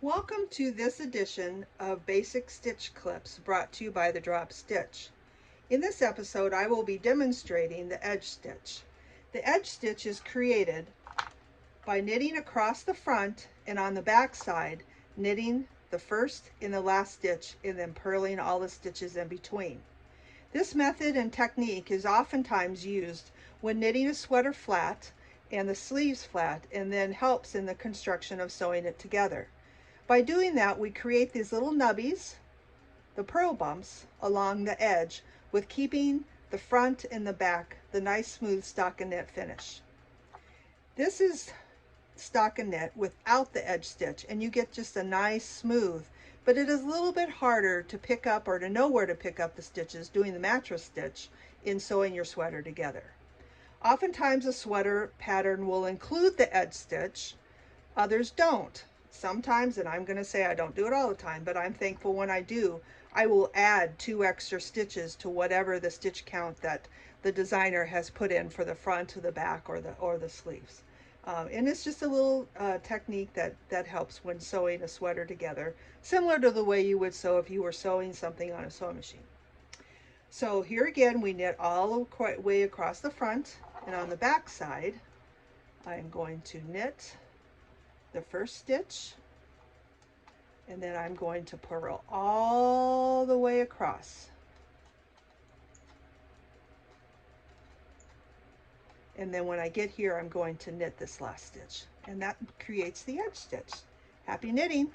Welcome to this edition of Basic Stitch Clips brought to you by the Drop Stitch. In this episode, I will be demonstrating the edge stitch. The edge stitch is created by knitting across the front and on the back side, knitting the first and the last stitch and then purling all the stitches in between. This method and technique is oftentimes used when knitting a sweater flat and the sleeves flat, and then helps in the construction of sewing it together. By doing that, we create these little nubbies, the purl bumps, along the edge, with keeping the front and the back the nice smooth stockinette finish. This is stockinette without the edge stitch, and you get just a nice smooth, but it is a little bit harder to pick up or to know where to pick up the stitches doing the mattress stitch in sewing your sweater together. Oftentimes a sweater pattern will include the edge stitch, others don't. Sometimes, and I'm going to say I don't do it all the time, but I'm thankful when I do, I will add 2 extra stitches to whatever the stitch count that the designer has put in for the front or the back or the sleeves. And it's just a little technique that helps when sewing a sweater together, similar to the way you would sew if you were sewing something on a sewing machine. So here again, we knit all the way across the front, and on the back side, I'm going to knit the first stitch, and then I'm going to purl all the way across. And then when I get here, I'm going to knit this last stitch, and that creates the edge stitch. Happy knitting!